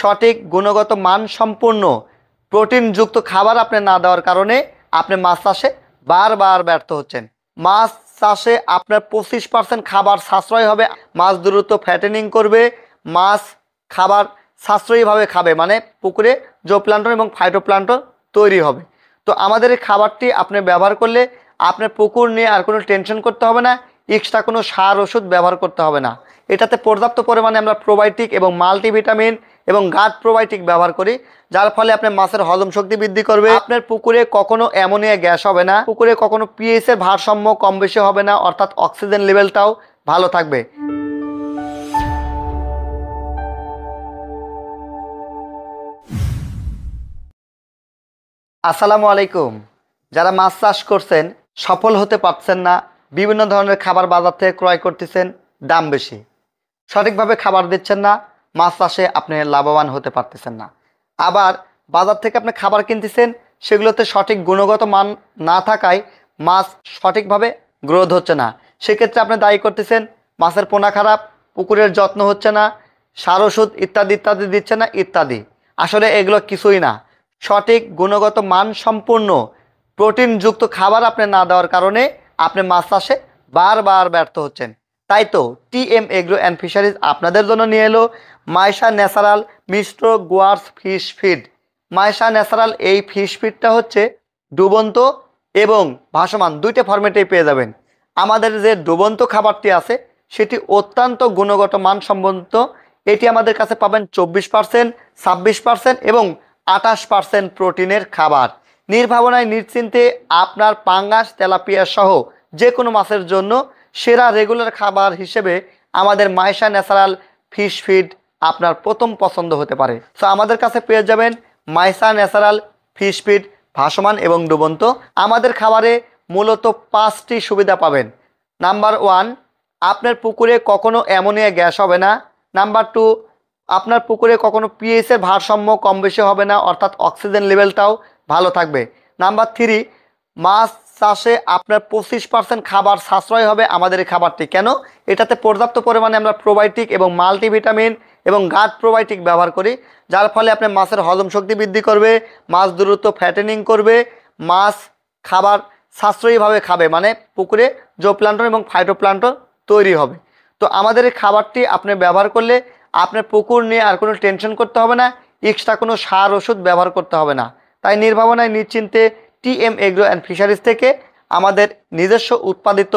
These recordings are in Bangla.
সঠিক গুণগত মান সম্পূর্ণ প্রোটিনযুক্ত খাবার আপনি না দেওয়ার কারণে আপনি মাছ চাষে বারবার ব্যর্থ হচ্ছেন। মাছ চাষে আপনার 25% খাবার সাশ্রয় হবে। মাছ দ্রুত ফ্যাটেনিং করবে, মাছ খাবার সাশ্রয়ীভাবে খাবে, মানে পুকুরে জোপ্লান্টন এবং ফাইটোপ্লান্টন তৈরি হবে। তো আমাদের এই খাবারটি আপনি ব্যবহার করলে আপনার পুকুর নিয়ে আর কোনো টেনশন করতে হবে না, এক্সট্রা কোনো সার ওষুধ ব্যবহার করতে হবে না। এটাতে পর্যাপ্ত পরিমাণে আমরা প্রোবায়োটিক এবং মাল্টিভিটামিন এবং গাট প্রোবায়োটিক ব্যবহার করি, যার ফলে আপনার মাছের হজম শক্তি বৃদ্ধি করবে। আপনার পুকুরে কখনো অ্যামোনিয়া গ্যাস হবে না, পুকুরে কখনো পিএইচ এর ভারসাম্য কম বেশি হবে না, অর্থাৎ অক্সিজেন লেভেলটাও ভালো থাকবে। আসসালামু আলাইকুম। যারা মাছ চাষ করছেন, সফল হতে পারছেন না, বিভিন্ন ধরনের খাবার বাজার থেকে ক্রয় করতেছেন, দাম বেশি, সঠিকভাবে খাবার দিচ্ছেন না, মাছ চাষে আপনি লাভবান হতে পারতেছেন না। আবার বাজার থেকে আপনি খাবার কিনতেছেন, সেগুলোতে সঠিক গুণগত মান না থাকায় মাছ সঠিকভাবে গ্রোথ হচ্ছে না। সেক্ষেত্রে আপনি দায়ী করতেছেন মাছের পোনা খারাপ, পুকুরের যত্ন হচ্ছে না, সার ওষুধ ইত্যাদি ইত্যাদি দিচ্ছে না ইত্যাদি। আসলে এগুলো কিছুই না। সঠিক গুণগত মান সম্পূর্ণ প্রোটিনযুক্ত খাবার আপনি না দেওয়ার কারণে আপনি মাছ চাষে বারবার ব্যর্থ হচ্ছেন। তাই তো টিএম এগ্রো অ্যান্ড ফিশারিজ আপনাদের জন্য নিয়ে এলো মাইশা ন্যাচারাল মিশ্র growers fish feed. Maisha natural এই ফিশ ফিডটা হচ্ছে ডুবন্ত এবং ভাসমান দুইটা ফরম্যাটেই পেয়ে যাবেন। আমাদের যে ডুবন্ত খাবারটি আছে সেটি অত্যন্ত গুণগত মানসম্পন্ন। এটি আমাদের কাছে পাবেন 24%, 26% এবং 28% প্রোটিনের খাবার। নির্ভাবনায় নিশ্চিন্তে আপনার পাঙ্গাস, তেলাপিয়া সহ যে কোনো মাছের জন্য সেরা রেগুলার খাবার হিসেবে আমাদের মাইশা ন্যাচারাল ফিশ ফিড আপনার প্রথম পছন্দ হতে পারে। সো আমাদের কাছে পেয়ে যাবেন মাইশা ন্যাচারাল ফিশ ফিড ভাসমান এবং ডুবন্ত। আমাদের খাবারে মূলত 5টি সুবিধা পাবেন। নাম্বার 1, আপনার পুকুরে কখনো অ্যামোনিয়া গ্যাস হবে না। নাম্বার 2, আপনার পুকুরে কখনো পিএইচ এর ভারসাম্য কম বেশি হবে না, অর্থাৎ অক্সিজেন লেভেলটাও ভালো থাকবে। নাম্বার 3, মাছ চাষে আপনার 25% খাবার সাশ্রয় হবে আমাদের এই খাবারটি। কেন? এটাতে পর্যাপ্ত পরিমাণে আমরা প্রোবায়োটিক এবং মাল্টিভিটামিন এবং গাট প্রোবায়োটিক ব্যবহার করি, যার ফলে আপনার মাছের হজম শক্তি বৃদ্ধি করবে, মাছ দ্রুত ফ্যাটেনিং করবে, মাছ খাবার সাশ্রয়ীভাবে খাবে, মানে পুকুরে জোপ্লান্টন এবং ফাইটোপ্লান্টন তৈরি হবে। তো আমাদের এই খাবারটি আপনি ব্যবহার করলে আপনার পুকুর নিয়ে আর কোনো টেনশন করতে হবে না, এক্সট্রা কোনো সার ওষুধ ব্যবহার করতে হবে না। তাই নির্ভাবনায় নিশ্চিন্তে টিএম এগ্রো অ্যান্ড ফিশারিজ থেকে আমাদের নিজস্ব উৎপাদিত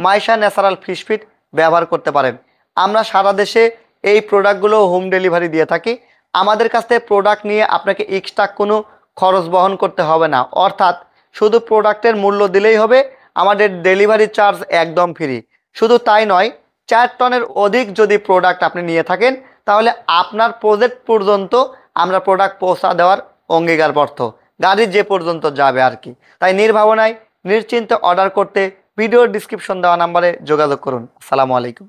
মাইশা ন্যাচারাল ফিশ ফিড ব্যবহার করতে পারেন। আমরা সারা দেশে এই প্রোডাক্টগুলো হোম ডেলিভারি দিয়ে থাকি। আমাদের কাছ থেকে প্রোডাক্ট নিয়ে আপনাকে এক্সট্রা কোনো খরচ বহন করতে হবে না, অর্থাৎ শুধু প্রোডাক্টের মূল্য দিলেই হবে। আমাদের ডেলিভারি চার্জ একদম ফ্রি। শুধু তাই নয়, 4 টনের অধিক যদি প্রোডাক্ট আপনি নিয়ে থাকেন তাহলে আপনার প্রজেক্ট পর্যন্ত আমরা প্রোডাক্ট পৌঁছা দেওয়ার অঙ্গীকারবদ্ধ, গাড়ি যে পর্যন্ত যাবে আর কি। তাই নির্ভাবনায় নিশ্চিন্তে অর্ডার করতে ভিডিওর ডিসক্রিপশন দেওয়া নাম্বারে যোগাযোগ করুন। আসসালামু আলাইকুম।